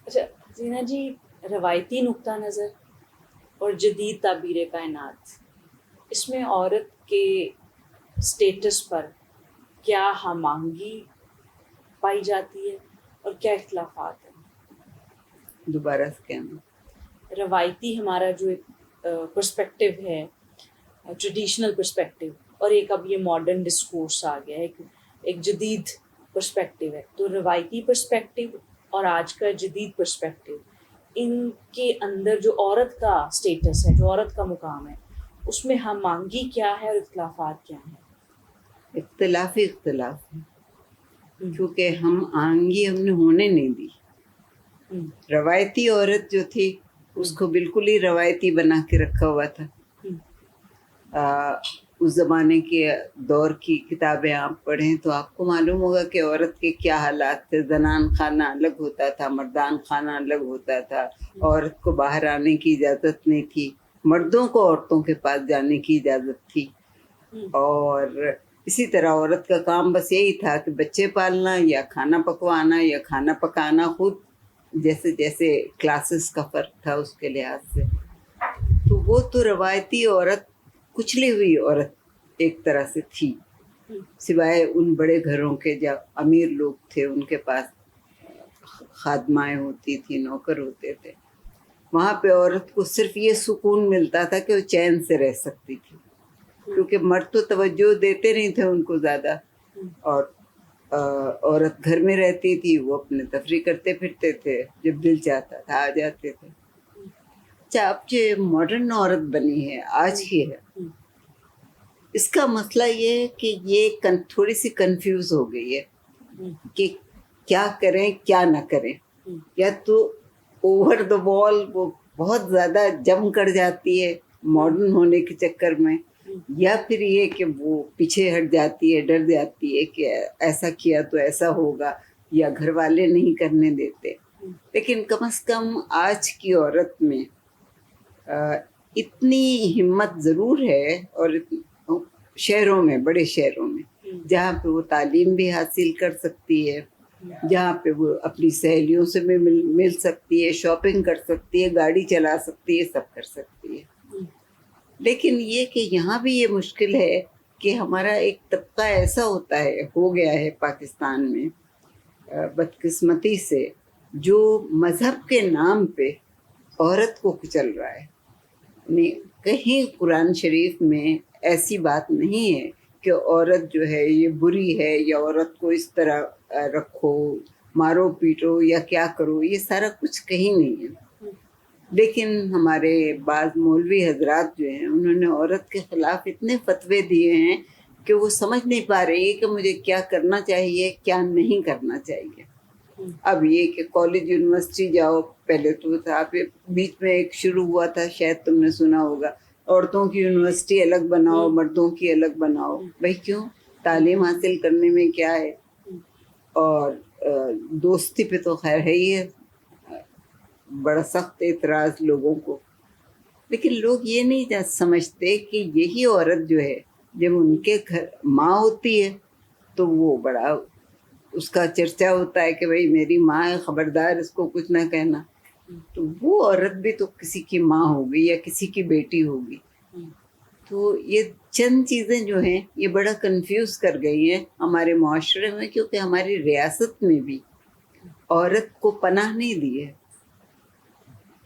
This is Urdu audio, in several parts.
اچھا زینہ جی، روایتی نقطہ نظر اور جدید تعبیر کائنات، اس میں عورت کے اسٹیٹس پر کیا ہم آہنگی پائی جاتی ہے اور کیا اختلافات ہیں؟ دوبارہ سے کہنا. روایتی ہمارا جو ایک پرسپیکٹیو ہے، ٹریڈیشنل پرسپیکٹیو، اور ایک اب یہ ماڈرن ڈسکورس آ گیا ہے، ایک جدید پرسپیکٹیو ہے. تو روایتی پرسپیکٹیو اور آج کا جدید پرسپیکٹیو، ان کے اندر جو عورت کا اسٹیٹس ہے، جو عورت کا مقام ہے، اس میں ہم آہنگی کیا ہے اور اختلافات کیا ہیں؟ اختلاف ہی اختلاف ہے، کیونکہ ہم آہنگی ہم نے ہونے نہیں دی. روایتی عورت جو تھی اس کو بالکل ہی روایتی بنا کے رکھا ہوا تھا. اس زمانے کے دور کی کتابیں آپ پڑھیں تو آپ کو معلوم ہوگا کہ عورت کے کیا حالات تھے. زنان خانہ الگ ہوتا تھا، مردان خانہ الگ ہوتا تھا. عورت کو باہر آنے کی اجازت نہیں تھی، مردوں کو عورتوں کے پاس جانے کی اجازت تھی. اور اسی طرح عورت کا کام بس یہی تھا کہ بچے پالنا یا کھانا پکوانا یا کھانا پکانا خود، جیسے جیسے کلاسز کا فرق تھا اس کے لحاظ سے. تو وہ تو روایتی عورت، کچلی ہوئی عورت ایک طرح سے تھی، سوائے ان بڑے گھروں کے جب امیر لوگ تھے ان کے پاس خادمائیں ہوتی تھی، نوکر ہوتے تھے. وہاں پہ عورت کو صرف یہ سکون ملتا تھا کہ وہ چین سے رہ سکتی تھی، کیونکہ مرد تو توجہ دیتے نہیں تھے ان کو زیادہ، اور عورت گھر میں رہتی تھی، وہ اپنے تفریح کرتے پھرتے تھے، جب دل چاہتا تھا آ جاتے تھے. اچھا، اب جو ماڈرن عورت بنی ہے آج کی ہے، اس کا مسئلہ یہ ہے کہ یہ تھوڑی سی کنفیوز ہو گئی ہے کہ کیا کریں کیا نہ کریں. یا تو اوور دا وال وہ بہت زیادہ جم کر جاتی ہے ماڈرن ہونے کے چکر میں، یا پھر یہ کہ وہ پیچھے ہٹ جاتی ہے، ڈر جاتی ہے کہ ایسا کیا تو ایسا ہوگا، یا گھر والے نہیں کرنے دیتے. لیکن کم از کم آج کی عورت میں اتنی ہمت ضرور ہے، اور شہروں میں، بڑے شہروں میں جہاں پہ وہ تعلیم بھی حاصل کر سکتی ہے، جہاں پہ وہ اپنی سہیلیوں سے بھی مل سکتی ہے، شاپنگ کر سکتی ہے، گاڑی چلا سکتی ہے، سب کر سکتی ہے. لیکن یہ کہ یہاں بھی یہ مشکل ہے کہ ہمارا ایک طبقہ ایسا ہوتا ہے، ہو گیا ہے پاکستان میں بدقسمتی سے، جو مذہب کے نام پہ عورت کو کچل رہا ہے. کہیں قرآن شریف میں ایسی بات نہیں ہے کہ عورت جو ہے یہ بری ہے، یا عورت کو اس طرح رکھو، مارو پیٹو یا کیا کرو، یہ سارا کچھ کہیں نہیں ہے. لیکن ہمارے بعض مولوی حضرات جو ہیں انہوں نے عورت کے خلاف اتنے فتوے دیے ہیں کہ وہ سمجھ نہیں پا رہی کہ مجھے کیا کرنا چاہیے کیا نہیں کرنا چاہیے. اب یہ کہ کالج یونیورسٹی جاؤ، پہلے تو تھا، پھر بیچ میں ایک شروع ہوا تھا، شاید تم نے سنا ہوگا، عورتوں کی یونیورسٹی الگ بناؤ، مردوں کی الگ بناؤ. بھائی کیوں؟ تعلیم حاصل کرنے میں کیا ہے؟ اور دوستی پہ تو خیر ہے ہی ہے، بڑا سخت اعتراض لوگوں کو. لیکن لوگ یہ نہیں سمجھتے کہ یہی عورت جو ہے جب ان کے گھر ماں ہوتی ہے تو وہ بڑا اس کا چرچا ہوتا ہے کہ بھئی میری ماں ہے، خبردار اس کو کچھ نہ کہنا. تو وہ عورت بھی تو کسی کی ماں ہوگی یا کسی کی بیٹی ہوگی. تو یہ چند چیزیں جو ہیں یہ بڑا کنفیوز کر گئی ہیں ہمارے معاشرے میں، کیونکہ ہماری ریاست میں بھی عورت کو پناہ نہیں دی ہے.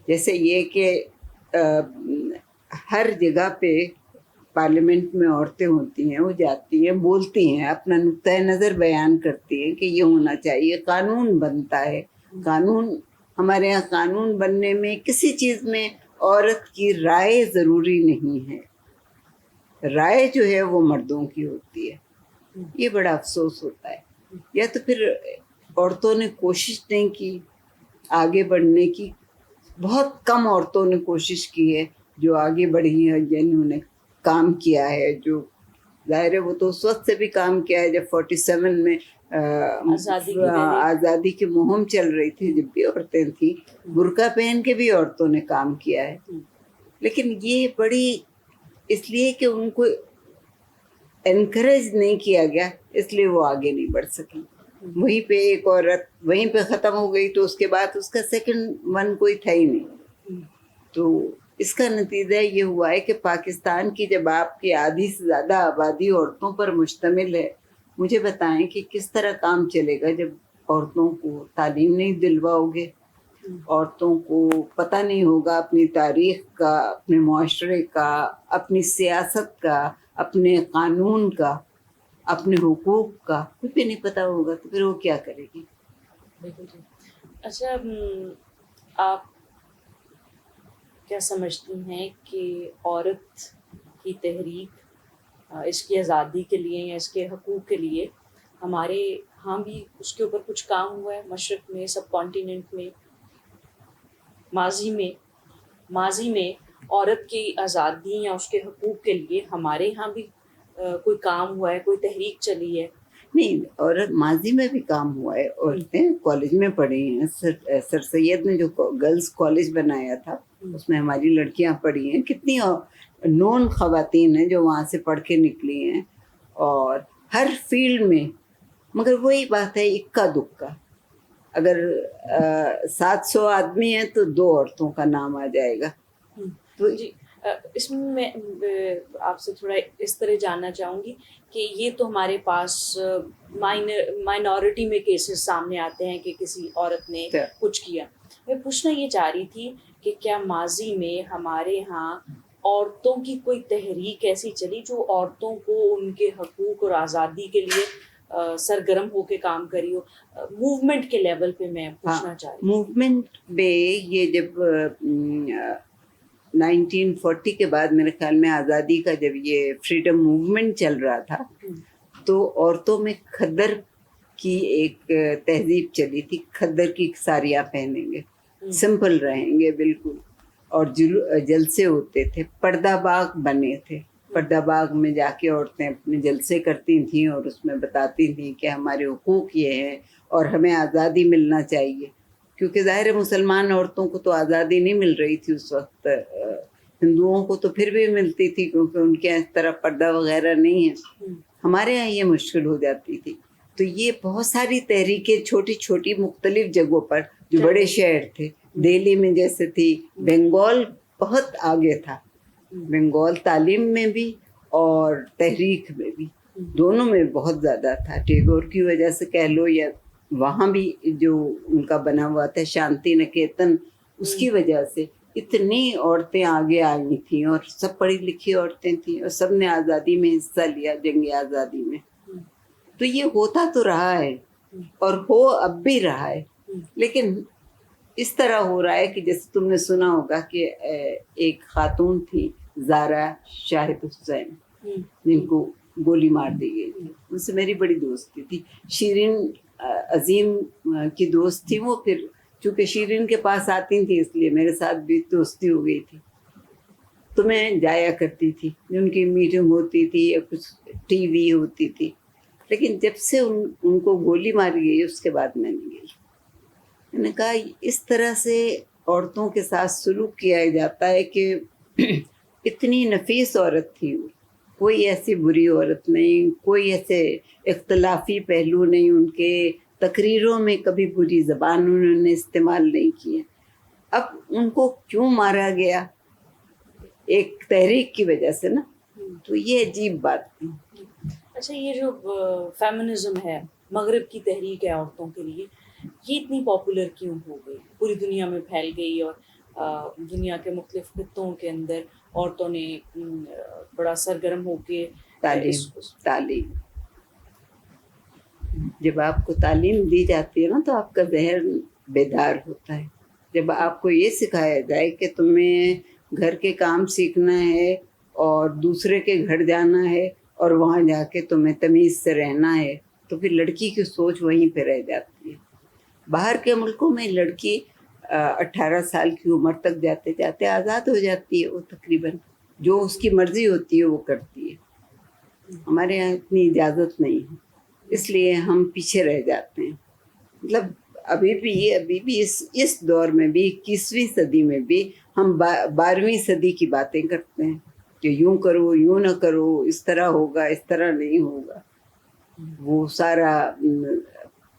جیسے یہ کہ ہر جگہ پہ پارلیمنٹ میں عورتیں ہوتی ہیں، وہ جاتی ہیں، بولتی ہیں، اپنا نقطۂ نظر بیان کرتی ہیں کہ یہ ہونا چاہیے، قانون بنتا ہے. قانون، ہمارے یہاں قانون بننے میں کسی چیز میں عورت کی رائے ضروری نہیں ہے، رائے جو ہے وہ مردوں کی ہوتی ہے. یہ بڑا افسوس ہوتا ہے. یا تو پھر عورتوں نے کوشش نہیں کی آگے بڑھنے کی. بہت کم عورتوں نے کوشش کی ہے جو آگے بڑھی ہیں، جنہوں نے کام کیا ہے. جو ظاہر ہے وہ تو اس وقت سے بھی کام کیا ہے جب 47 میں آزادی کی مہم چل رہی تھی، جب بھی عورتیں تھیں، برقع پہن کے بھی عورتوں نے کام کیا ہے. لیکن یہ بڑی اس لیے کہ ان کو انکریج نہیں کیا گیا، اس لیے وہ آگے نہیں بڑھ سکیں. وہیں پہ ایک عورت وہیں پہ ختم ہو گئی تو اس کے بعد اس کا سیکنڈ ون کوئی تھا ہی نہیں. تو اس کا نتیجہ یہ ہوا ہے کہ پاکستان کی جب آپ کی آدھی سے زیادہ آبادی عورتوں پر مشتمل ہے, مجھے بتائیں کہ کس طرح کام چلے گا جب عورتوں کو تعلیم نہیں دلواؤ گے, عورتوں کو پتہ نہیں ہوگا اپنی تاریخ کا, اپنے معاشرے کا, اپنی سیاست کا, اپنے قانون کا, اپنے حقوق کا کچھ بھی نہیں پتہ ہوگا تو پھر وہ کیا کرے گی. بالکل. اچھا, آپ کیا سمجھتی ہیں کہ عورت کی تحریک اس کی آزادی کے لیے یا اس کے حقوق کے لیے ہمارے ہاں بھی اس کے اوپر کچھ کام ہوا ہے مشرق میں, سب کانٹیننٹ میں, ماضی میں عورت کی آزادی یا اس کے حقوق کے لیے ہمارے ہاں بھی کوئی کام ہوا ہے, کوئی تحریک چلی ہے؟ نہیں, عورت ماضی میں بھی کام ہوا ہے. عورتیں کالج میں پڑھی ہیں. سر سید نے جو گرلز کالج بنایا تھا اس میں ہماری لڑکیاں پڑھی ہیں. کتنی نون خواتین ہیں جو وہاں سے پڑھ کے نکلی ہیں, اور ہر فیلڈ میں. مگر وہی بات ہے اکا دکا, اگر 700 آدمی ہیں تو 2 عورتوں کا نام آ جائے گا. تو جی, اس میں آپ سے تھوڑا اس طرح جاننا چاہوں گی کہ یہ تو ہمارے پاس مائنورٹی میں کیسز سامنے آتے ہیں کہ کسی عورت نے کچھ کیا. میں پوچھنا یہ چاہ رہی تھی کہ کیا ماضی میں ہمارے ہاں عورتوں کی کوئی تحریک ایسی چلی جو عورتوں کو ان کے حقوق اور آزادی کے لیے سرگرم ہو کے کام کری ہو, موومنٹ کے لیول پہ میں پوچھنا چاہ رہی ہوں. موومنٹ پہ یہ جب 1940 کے بعد میرے خیال میں آزادی کا جب یہ فریڈم موومنٹ چل رہا تھا تو عورتوں میں کھدر کی ایک تہذیب چلی تھی. کھدر کی ساڑیاں پہنیں گے, سمپل رہیں گے بالکل, اور جلسے ہوتے تھے, پردہ باغ بنے تھے. پردہ باغ میں جا کے عورتیں اپنے جلسے کرتی تھیں اور اس میں بتاتی تھیں کہ ہمارے حقوق یہ ہیں اور ہمیں آزادی ملنا چاہیے. کیونکہ ظاہر مسلمان عورتوں کو تو آزادی نہیں مل رہی تھی اس وقت. ہندوؤں کو تو پھر بھی ملتی تھی کیونکہ ان کے اس طرح پردہ وغیرہ نہیں ہے. ہمارے یہاں یہ مشکل ہو جاتی تھی. تو یہ بہت ساری تحریکیں چھوٹی چھوٹی مختلف جگہوں پر جو بڑے شہر تھے, دہلی میں جیسے تھی, بنگال بہت آگے تھا. بنگال تعلیم میں بھی اور تحریک میں بھی, دونوں میں بہت زیادہ تھا. ٹیگور کی وجہ سے کہہ لو یا وہاں بھی جو ان کا بنا ہوا تھا شانتی نکیتن, اس کی وجہ سے اتنی عورتیں آگے آئی تھیں اور سب پڑھی لکھی عورتیں تھیں اور سب نے آزادی میں حصہ لیا, جنگ آزادی میں. تو یہ ہوتا تو رہا ہے اور ہو اب بھی رہا ہے, لیکن اس طرح ہو رہا ہے کہ جیسے تم نے سنا ہوگا کہ ایک خاتون تھی زارا شاہد حسین جن کو گولی مار دی گئی تھی. ان سے میری بڑی دوستی تھی. شیرین عظیم کی دوست تھی وہ, پھر چونکہ شیرین کے پاس آتی تھی اس لیے میرے ساتھ بھی دوستی ہو گئی تھی. تو میں جایا کرتی تھی, ان کی میٹنگ ہوتی تھی یا کچھ ٹی وی ہوتی تھی. لیکن جب سے ان کو گولی ماری گئی اس کے بعد میں نہیں گئی. میں نے کہا اس طرح سے عورتوں کے ساتھ سلوک کیا جاتا ہے کہ اتنی نفیس عورت تھی وہ, کوئی ایسی بری عورت نہیں, کوئی ایسے اختلافی پہلو نہیں ان کے. تقریروں میں کبھی بری زبان انہوں نے استعمال نہیں کی ہے. اب ان کو کیوں مارا گیا؟ ایک تحریک کی وجہ سے نا, تو یہ عجیب بات تھی. اچھا, یہ جو فیمنزم ہے, مغرب کی تحریک ہے عورتوں کے لیے, یہ اتنی پاپولر کیوں ہو گئی, پوری دنیا میں پھیل گئی اور دنیا کے مختلف خطوں کے اندر عورتوں نے بڑا سرگرم ہو کے تعلیم جب آپ کو تعلیم دی جاتی ہے نا تو آپ کا ذہن بیدار ہوتا ہے. جب آپ کو یہ سکھایا جائے کہ تمہیں گھر کے کام سیکھنا ہے اور دوسرے کے گھر جانا ہے اور وہاں جا کے تمہیں تمیز سے رہنا ہے, تو پھر لڑکی کی سوچ وہیں پہ رہ جاتی ہے. باہر کے ملکوں میں لڑکی 18 سال کی عمر تک جاتے جاتے آزاد ہو جاتی ہے. وہ تقریباً جو اس کی مرضی ہوتی ہے وہ کرتی ہے. ہمارے یہاں اتنی اجازت نہیں ہے, اس لیے ہم پیچھے رہ جاتے ہیں. مطلب ابھی بھی اس دور میں بھی 21ویں صدی میں بھی ہم 12ویں صدی کی باتیں کرتے ہیں کہ یوں کرو, یوں نہ کرو, اس طرح ہوگا, اس طرح نہیں ہوگا. وہ سارا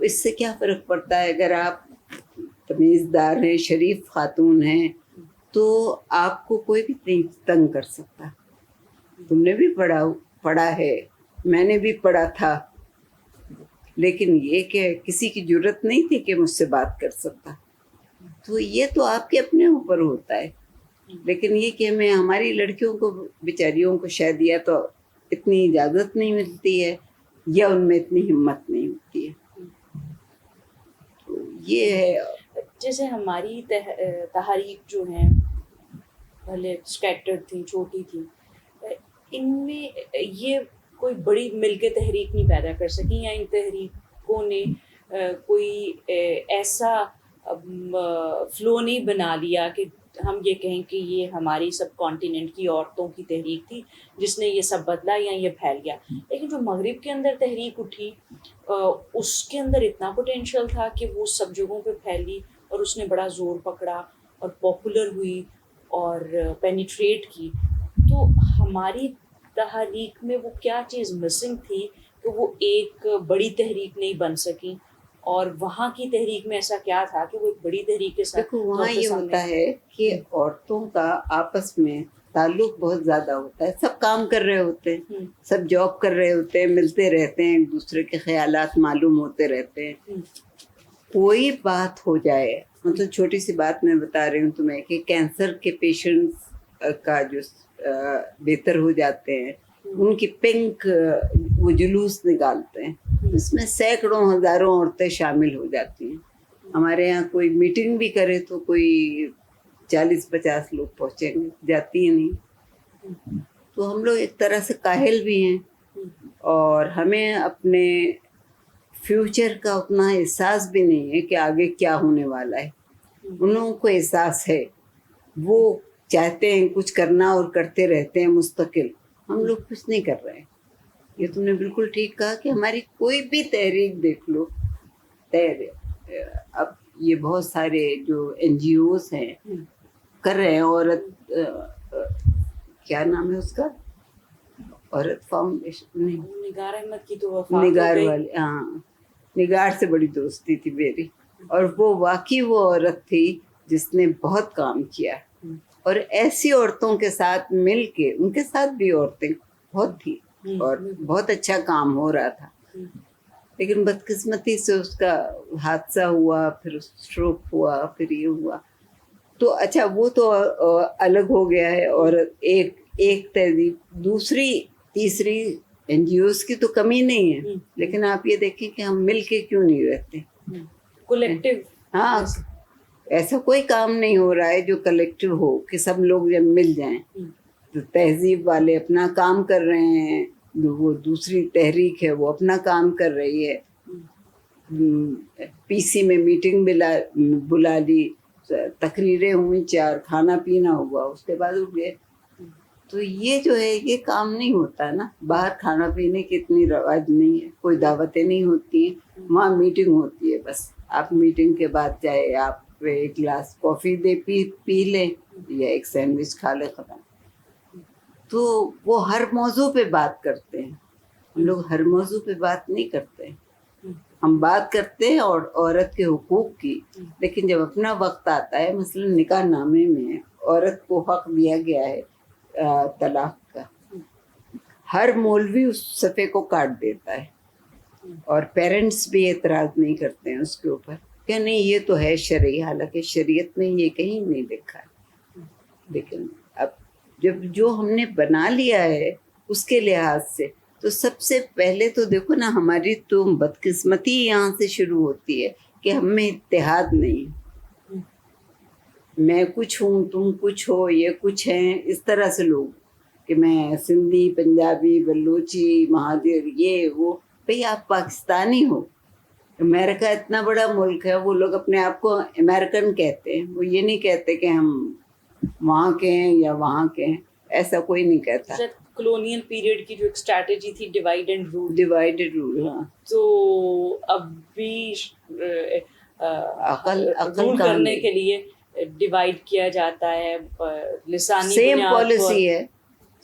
اس سے کیا فرق پڑتا ہے؟ اگر آپ تمیزدار ہیں، شریف خاتون ہیں، تو آپ کو کوئی بھی نہیں تنگ کر سکتا. تم نے بھی پڑھا ہے، میں نے بھی پڑھا تھا، لیکن یہ کہ کسی کی جرت نہیں تھی کہ مجھ سے بات کر سکتا. تو یہ تو آپ کے اپنے اوپر ہوتا ہے. لیکن یہ کہ میں ہماری لڑکیوں کو بیچاریوں کو شاید یا تو اتنی اجازت نہیں ملتی ہے یا ان میں اتنی ہمت نہیں ہوتی ہے. تو یہ ہے. جیسے ہماری تحریک جو ہیں بھلے اسکیٹرڈ تھی، چھوٹی تھی، ان میں یہ کوئی بڑی مل کے تحریک نہیں پیدا کر سکی، یا ان تحریکوں نے کوئی ایسا فلو نہیں بنا لیا کہ ہم یہ کہیں کہ یہ ہماری سب کانٹیننٹ کی عورتوں کی تحریک تھی جس نے یہ سب بدلا یا یہ پھیل گیا. لیکن جو مغرب کے اندر تحریک اٹھی اس کے اندر اتنا پوٹینشیل تھا کہ وہ سب جگہوں پہ pھیلی اور اس نے بڑا زور پکڑا اور پاپولر ہوئی اور پینیٹریٹ کی. تو ہماری تحریک میں وہ کیا چیز مسنگ تھی کہ وہ ایک بڑی تحریک نہیں بن سکی، اور وہاں کی تحریک میں ایسا کیا تھا کہ وہ ایک بڑی تحریک کے ساتھ؟ دیکھو وہاں یہ ہوتا ہے کہ عورتوں کا آپس میں تعلق بہت زیادہ ہوتا ہے. سب کام کر رہے ہوتے ہیں، سب جاب کر رہے ہوتے ہیں، ملتے رہتے ہیں، ایک دوسرے کے خیالات معلوم ہوتے رہتے ہیں. کوئی بات ہو جائے، مطلب چھوٹی سی بات میں بتا رہی ہوں تمہیں کہ کینسر کے پیشنٹس کا جو بہتر ہو جاتے ہیں، ان کی پنک وہ جلوس نکالتے ہیں، اس میں سینکڑوں ہزاروں عورتیں شامل ہو جاتی ہیں. ہمارے یہاں کوئی میٹنگ بھی کرے تو کوئی 40-50 لوگ پہنچیں گے، جاتی ہیں نہیں. تو ہم لوگ ایک طرح سے کاہل بھی ہیں، اور ہمیں اپنے فیوچر کا اتنا احساس بھی نہیں ہے کہ آگے کیا ہونے والا ہے. ان لوگوں کو احساس ہے، وہ چاہتے ہیں کچھ کرنا اور کرتے رہتے ہیں مستقل. ہم لوگ کچھ نہیں کر رہے ہیں. یہ تم نے بالکل ٹھیک کہا کہ ہماری کوئی بھی تحریک دیکھ لو، اب یہ بہت سارے جو NGOs ہیں کر رہے ہیں. عورت کیا نام ہے اس کا؟ عورت فاؤنڈیشن نہیں، نگار احمد کی تو وفات نگار والی. ہاں، نگار سے بڑی دوستی تھی میری، اور وہ واقعی وہ عورت تھی جس نے بہت کام کیا. اور ایسی عورتوں کے ساتھ مل کے، ان کے ساتھ بھی عورتیں بہت تھی اور بہت اچھا کام ہو رہا تھا. لیکن بدقسمتی سے اس کا حادثہ ہوا، پھر اسٹروک ہوا، پھر یہ ہوا. تو اچھا وہ تو الگ ہو گیا ہے. اور ایک تہذیب، دوسری تیسری NGOs کی تو کمی نہیں ہے، لیکن آپ یہ دیکھیں کہ ہم مل کے کیوں نہیں رہتے. کولیکٹیو. ہاں، ایسا کوئی کام نہیں ہو رہا ہے جو کلیکٹیو ہو کہ سب لوگ جب مل جائیں. تو تہذیب والے اپنا کام کر رہے ہیں، وہ دوسری تحریک ہے وہ اپنا کام کر رہی ہے. PC میں میٹنگ بلا لی، تقریریں ہوئی 4، کھانا پینا ہوا، اس کے بعد اٹھ گئے. تو یہ جو ہے یہ کام نہیں ہوتا نا. باہر کھانا پینے کی اتنی رواج نہیں ہے، کوئی دعوتیں نہیں ہوتی ہیں، وہاں میٹنگ ہوتی ہے. بس آپ میٹنگ کے بعد چاہے آپ ایک گلاس کافی پی لیں یا ایک سینڈوچ کھا لیں، ختم. تو وہ ہر موضوع پہ بات کرتے ہیں. ہم لوگ ہر موضوع پہ بات نہیں کرتے. ہم بات کرتے ہیں اور عورت کے حقوق کی، لیکن جب اپنا وقت آتا ہے، مثلا نکاح نامے میں عورت کو حق دیا گیا ہے طلاق کا، ہر مولوی اس صفحے کو کاٹ دیتا ہے، اور پیرنٹس بھی اعتراض نہیں کرتے ہیں اس کے اوپر کہ نہیں یہ تو ہے شرعی، حالانکہ شریعت میں یہ کہیں نہیں لکھا ہے. لیکن اب جب جو ہم نے بنا لیا ہے اس کے لحاظ سے، تو سب سے پہلے تو دیکھو نا، ہماری تو بدقسمتی یہاں سے شروع ہوتی ہے کہ ہم میں اتحاد نہیں. میں کچھ ہوں، تم کچھ ہو، یہ کچھ ہیں، اس طرح سے لوگ کہ میں سندھی، پنجابی، بلوچی، مہاجر، یہ وہ. بھئی آپ پاکستانی ہو. امریکہ اتنا بڑا ملک ہے، وہ لوگ اپنے آپ کو امریکن کہتے ہیں. وہ یہ نہیں کہتے کہ ہم وہاں کے ہیں یا وہاں کے ہیں، ایسا کوئی نہیں کہتا. کلونیل پیریڈ کی جو ایک اسٹریٹجی تھی، divide and rule. Divided rule. ہاں، تو اب بھی رول کرنے کے لیے ڈیوائڈ کیا جاتا ہے لسانی سیم بنیاد پر. پالیسی ہے،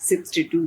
62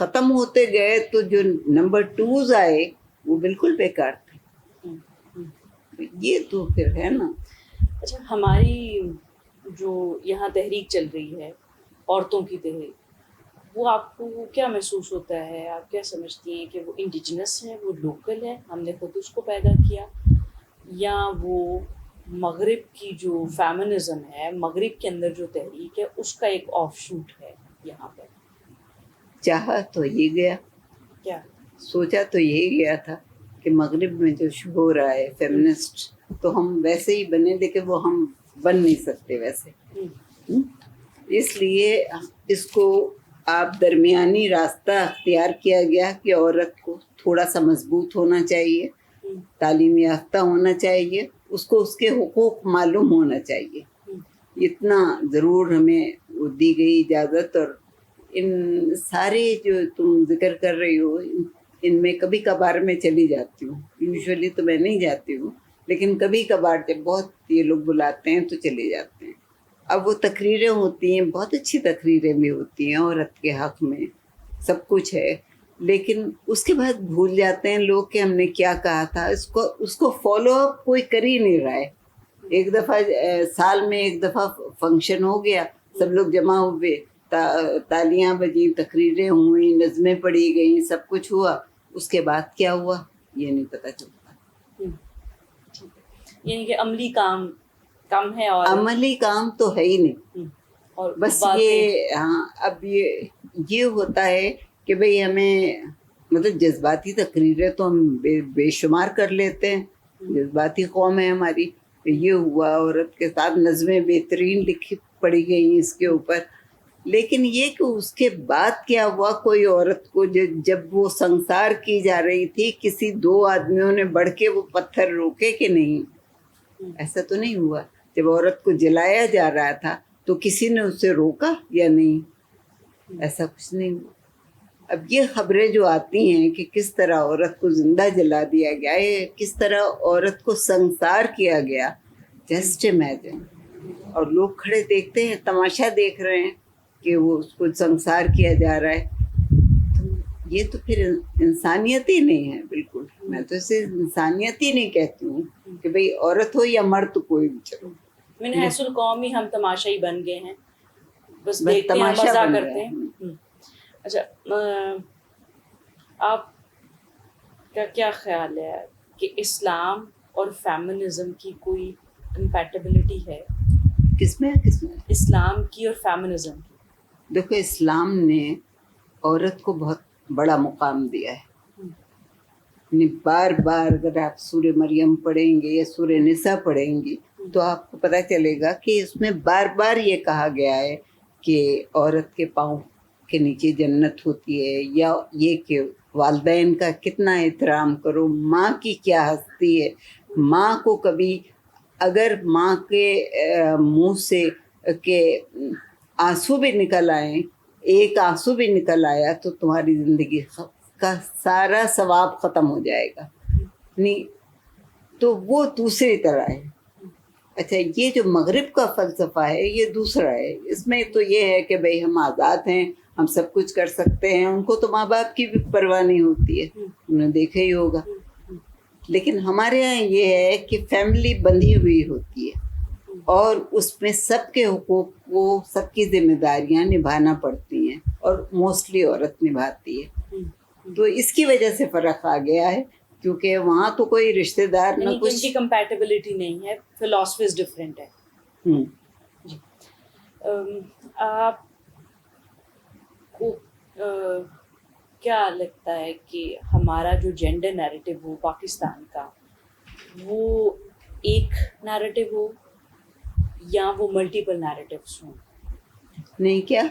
ختم ہوتے گئے تو جو نمبر 2s آئے وہ بالکل بیکار تھے. یہ تو پھر ہے نا. اچھا، ہماری جو یہاں تحریک چل رہی ہے، عورتوں کی تحریک، وہ آپ کو کیا محسوس ہوتا ہے؟ آپ کیا سمجھتی ہیں کہ وہ انڈیجنس ہے، وہ لوکل ہے، ہم نے خود اس کو پیدا کیا، یا وہ مغرب کی جو فیمنزم ہے، مغرب کے اندر جو تحریک ہے، اس کا ایک آف شوٹ ہے یہاں پہ؟ چاہا تو یہ گیا، کیا سوچا تو یہی گیا تھا کہ مغرب میں جو ہو رہا ہے فیمنسٹ، تو ہم ویسے ہی بنے، لیکن وہ ہم بن نہیں سکتے ویسے. اس لیے اس کو آپ درمیانی راستہ اختیار کیا گیا کہ عورت کو تھوڑا سا مضبوط ہونا چاہیے، تعلیم یافتہ ہونا چاہیے، اس کو اس کے حقوق معلوم ہونا چاہیے. اتنا ضرور ہمیں وہ دی گئی اجازت. اور ان سارے جو تم ذکر کر رہی ہو، ان میں کبھی کبھار میں چلی جاتی ہوں. یوزولی تو میں نہیں جاتی ہوں، لیکن کبھی کبھار جب بہت یہ لوگ بلاتے ہیں تو چلے جاتے ہیں. اب وہ تقریریں ہوتی ہیں، بہت اچھی تقریریں بھی ہوتی ہیں عورت کے حق میں، سب کچھ ہے، لیکن اس کے بعد بھول جاتے ہیں لوگ کہ ہم نے کیا کہا تھا. اس کو فالو اپ کوئی کر ہی نہیں رہا ہے. ایک دفعہ سال میں ایک دفعہ فنکشن ہو گیا، سب لوگ جمع ہوئے، تالیاں بجی، تقریریں ہوئیں، نظمیں پڑھی گئیں، سب کچھ ہوا. اس کے بعد کیا ہوا یہ نہیں پتہ چلتا. یعنی کہ عملی کام کم ہے، اور عملی کام تو ہے ہی نہیں. اور بس یہ ہاں، اب یہ ہوتا ہے کہ بھئی ہمیں مطلب جذباتی تقریریں تو ہم بے شمار کر لیتے ہیں، جذباتی قوم ہے ہماری. یہ ہوا، عورت کے ساتھ نظمیں بہترین لکھی پڑھی گئی اس کے اوپر، لیکن یہ کہ اس کے بعد کیا ہوا، کوئی عورت کو جب وہ سنسار کی جا رہی تھی، کسی 2 آدمیوں نے بڑھ کے وہ پتھر روکے کہ نہیں؟ ایسا تو نہیں ہوا. جب عورت کو جلایا جا رہا تھا تو کسی نے اسے روکا یا نہیں؟ ایسا کچھ نہیں ہوا. اب یہ خبریں جو آتی ہیں کہ کس طرح عورت کو زندہ جلا دیا گیا ہے، کس طرح عورت کو سنسار کیا گیا، جسٹ امیجن. اور لوگ کھڑے دیکھتے ہیں، تماشا دیکھ رہے ہیں کہ وہ اس کو سنسار کیا جا رہا ہے. یہ تو پھر انسانیت ہی نہیں ہے بالکل. میں تو اسے انسانیت ہی نہیں کہتی ہوں کہ بھئی عورت ہو یا مرد کوئی بھی. چلو من حیث القوم ہی ہم تماشائی بن گئے ہیں، بس دیکھتے ہیں، تماشا مزہ بن کرتے گئے ہیں. اچھا، آپ کا کیا خیال ہے کہ اسلام اور فیمنزم کی کوئی کمپیٹیبلٹی ہے؟ کس میں اسلام کی اور فیمنزم کی. دیکھو، اسلام نے عورت کو بہت بڑا مقام دیا ہے. بار بار اگر آپ سورہ مریم پڑھیں گے یا سورہ نساء پڑھیں گے تو آپ کو پتہ چلے گا کہ اس میں بار بار یہ کہا گیا ہے کہ عورت کے پاؤں کے نیچے جنت ہوتی ہے، یا یہ کہ والدین کا کتنا احترام کرو، ماں کی کیا ہستی ہے. ماں کو کبھی اگر ماں کے منہ سے کہ آنسو بھی نکل آئیں، ایک آنسو بھی نکل آیا تو تمہاری زندگی کا سارا ثواب ختم ہو جائے گا. نہیں تو وہ دوسری طرح ہے. اچھا، یہ جو مغرب کا فلسفہ ہے یہ دوسرا ہے. اس میں تو یہ ہے کہ بھئی ہم آزاد ہیں، ہم سب کچھ کر سکتے ہیں. ان کو تو ماں باپ کی بھی پرواہ نہیں ہوتی ہے، انہوں نے دیکھا ہی ہوگا. لیکن ہمارے یہاں یہ ہے کہ فیملی بندھی ہوئی ہوتی ہے، اور اس میں سب کے حقوق کو، سب کی ذمہ داریاں نبھانا پڑتی ہیں، اور موسٹلی عورت نبھاتی ہے. تو اس کی وجہ سے فرق آ گیا ہے، کیونکہ وہاں تو کوئی رشتہ دار نہ کچھ. ان کی کمپیٹیبلٹی نہیں ہے، فلاسفیز ڈفرینٹ ہے. جی، آپ کو کیا لگتا ہے کہ ہمارا جو جینڈر نیریٹو ہو پاکستان کا، وہ ایک نیریٹو ہو یا وہ ملٹیپل نیریٹوز ہوں؟ نہیں کیا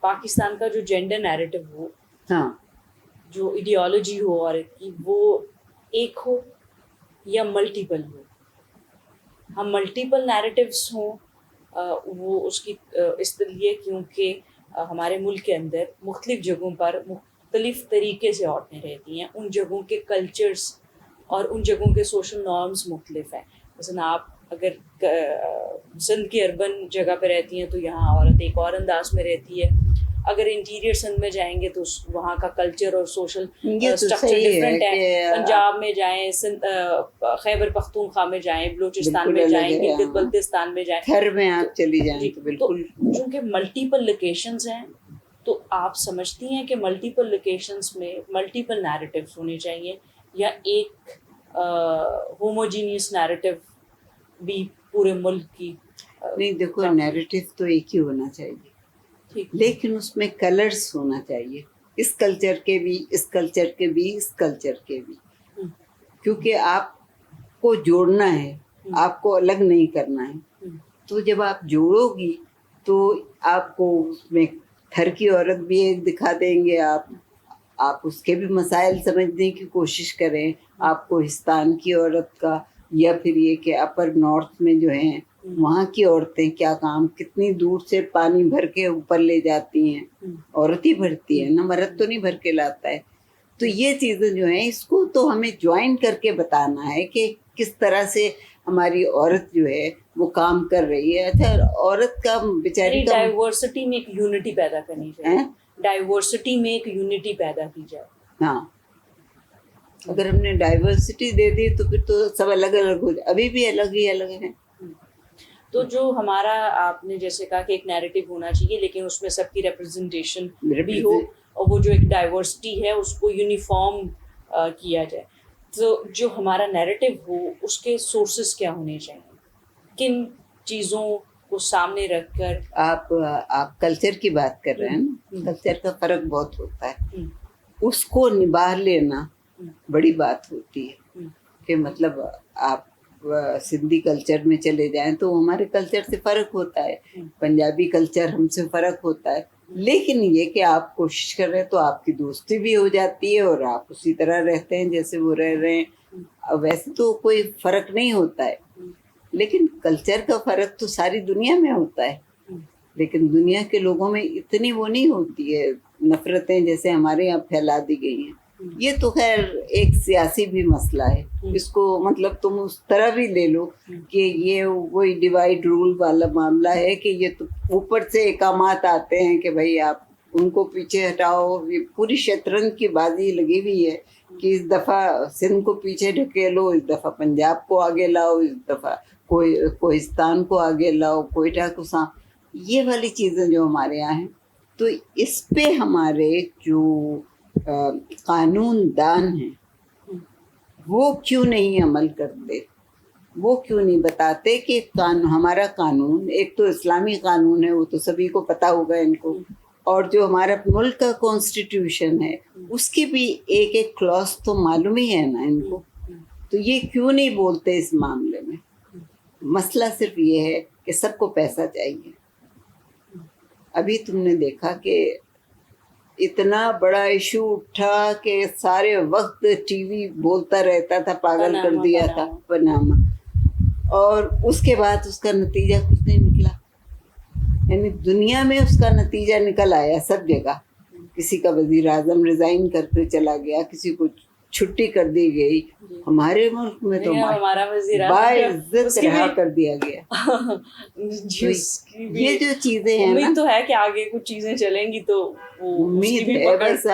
پاکستان کا جو جینڈر نیریٹو ہو، ہاں، جو ایڈیالوجی ہو عورت کی، وہ ایک ہو یا ملٹیپل ہو؟ ہم ملٹیپل نیریٹیوز ہوں، وہ اس کی اس لیے کیونکہ ہمارے ملک کے اندر مختلف جگہوں پر مختلف طریقے سے عورتیں رہتی ہیں، ان جگہوں کے کلچرز اور ان جگہوں کے سوشل نارمز مختلف ہیں. مثلا آپ اگر سندھ کی اربن جگہ پہ رہتی ہیں تو یہاں عورت ایک اور انداز میں رہتی ہے، اگر انٹیریئر سندھ میں جائیں گے تو وہاں کا کلچر اور سوشل یہ تو اسٹرکچر صحیح ڈفرینٹ ہے. کہ پنجاب میں جائیں, خیبر پختونخوا میں جائیں, بلوچستان میں جائیں, گلگت بلتستان میں جائیں, گھر میں آپ چلی جائیں تو بالکل. چونکہ ملٹیپل لوکیشنز ہیں تو آپ سمجھتی ہیں کہ ملٹیپل لوکیشنز میں ملٹیپل نیریٹیوز ہونے چاہیے, یا ایک ہوموجینیس نیریٹیو بھی پورے ملک کی؟ نہیں دیکھو, نیریٹو تو ایک ہی ہونا چاہیے, لیکن اس میں کلرز ہونا چاہیے, اس کلچر کے بھی, اس کلچر کے بھی, اس کلچر کے بھی, کیونکہ آپ کو جوڑنا ہے, آپ کو الگ نہیں کرنا ہے. تو جب آپ جوڑو گی تو آپ کو اس میں تھر کی عورت بھی ایک دکھا دیں گے, آپ اس کے بھی مسائل سمجھنے کی کوشش کریں. آپ کو ہندوستان کی عورت کا, یا پھر یہ کہ اپر نارتھ میں جو ہیں وہاں کی عورتیں کیا کام, کتنی دور سے پانی بھر کے اوپر لے جاتی ہیں, عورت ہی بھرتی ہے نا, مرد تو نہیں بھر کے لاتا ہے. تو یہ چیزیں جو ہیں اس کو تو ہمیں جوائن کر کے بتانا ہے کہ کس طرح سے ہماری عورت جو ہے وہ کام کر رہی ہے. اچھا, عورت کا بیچاری کا ڈائیورسٹی میں ایک یونٹی پیدا کرنی چاہیے, ڈائیورسٹی میں ایک یونٹی پیدا کی جائے. ہاں, اگر ہم نے ڈائیورسٹی دے دی تو پھر تو سب الگ الگ ہو جائے, ابھی بھی الگ ہی الگ ہیں. تو جو ہمارا, آپ نے جیسے کہا کہ ایک نیریٹو ہونا چاہیے لیکن اس میں سب کی ریپرزنٹیشن بھی ہو, اور وہ جو ایک ڈائیورسٹی ہے اس کو یونیفارم کیا جائے. تو جو ہمارا نیریٹو ہو اس کے سورسز کیا ہونے چاہیے, کن چیزوں کو سامنے رکھ کر؟ آپ کلچر کی بات کر رہے ہیں نا, کلچر کا فرق بہت ہوتا ہے, اس کو نبھا لینا بڑی بات ہوتی ہے. کہ مطلب آپ سندھی کلچر میں چلے جائیں تو ہمارے کلچر سے فرق ہوتا ہے, پنجابی کلچر ہم سے فرق ہوتا ہے, لیکن یہ کہ آپ کوشش کر رہے ہیں تو آپ کی دوستی بھی ہو جاتی ہے اور آپ اسی طرح رہتے ہیں جیسے وہ رہ رہے ہیں. ویسے تو کوئی فرق نہیں ہوتا ہے, لیکن کلچر کا فرق تو ساری دنیا میں ہوتا ہے, لیکن دنیا کے لوگوں میں اتنی وہ نہیں ہوتی ہے نفرتیں جیسے ہمارے یہاں پھیلا دی گئی ہیں. یہ تو خیر ایک سیاسی بھی مسئلہ ہے, اس کو مطلب تم اس طرح بھی لے لو کہ یہ وہی ڈیوائڈ رول والا معاملہ ہے کہ یہ تو اوپر سے احکامات آتے ہیں کہ بھائی آپ ان کو پیچھے ہٹاؤ. یہ پوری شطرنج کی بازی لگی ہوئی ہے کہ اس دفعہ سندھ کو پیچھے ڈھکیلو, اس دفعہ پنجاب کو آگے لاؤ, اس دفعہ کوہستان کو آگے لاؤ, کوئٹہ کو یہ والی چیزیں جو ہمارے یہاں ہیں. تو اس پہ ہمارے جو قانون دان ہیں وہ کیوں نہیں عمل کرتے, وہ کیوں نہیں بتاتے کہ ہمارا قانون ایک تو اسلامی قانون ہے, وہ تو سبھی کو پتہ ہوگا ان کو, اور جو ہمارا ملک کا کانسٹیٹیوشن ہے اس کی بھی ایک ایک کلاس تو معلوم ہی ہے نا ان کو. تو یہ کیوں نہیں بولتے اس معاملے میں؟ مسئلہ صرف یہ ہے کہ سب کو پیسہ چاہیے. ابھی تم نے دیکھا کہ اتنا بڑا ایشو اٹھا کہ سارے وقت ٹی وی بولتا رہتا تھا, پاگل کر دیا تھا پاناما, اور اس کے بعد اس کا نتیجہ کچھ نہیں نکلا. یعنی دنیا میں اس کا نتیجہ نکل آیا سب جگہ. کسی کا وزیر اعظم ریزائن کر کے چلا گیا, کسی کو چھٹی کر دی گئی. ہمارے ملک میں تو ہمارا وزیر باعزت رہا کر دیا گیا. یہ جو چیزیں ہیں نا, تو ہے کہ آگے کچھ چیزیں چلیں گی تو امید ہے بس.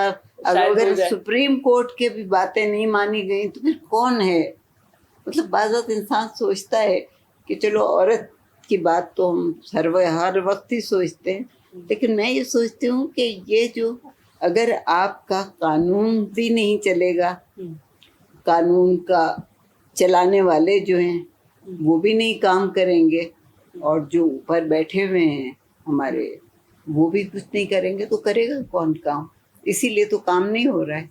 اگر سپریم کورٹ کے بھی باتیں نہیں مانی گئیں تو پھر کون ہے؟ مطلب بعض وقت انسان سوچتا ہے کہ چلو عورت کی بات تو ہم ہر وقت ہی سوچتے ہیں, لیکن میں یہ سوچتی ہوں کہ یہ جو اگر آپ کا قانون بھی نہیں چلے گا, قانون کا چلانے والے جو ہیں وہ بھی نہیں کام کریں گے, اور جو اوپر بیٹھے ہوئے ہیں ہمارے وہ بھی کچھ نہیں کریں گے, تو کرے گا کون کام؟ اسی لیے تو کام نہیں ہو رہا ہے.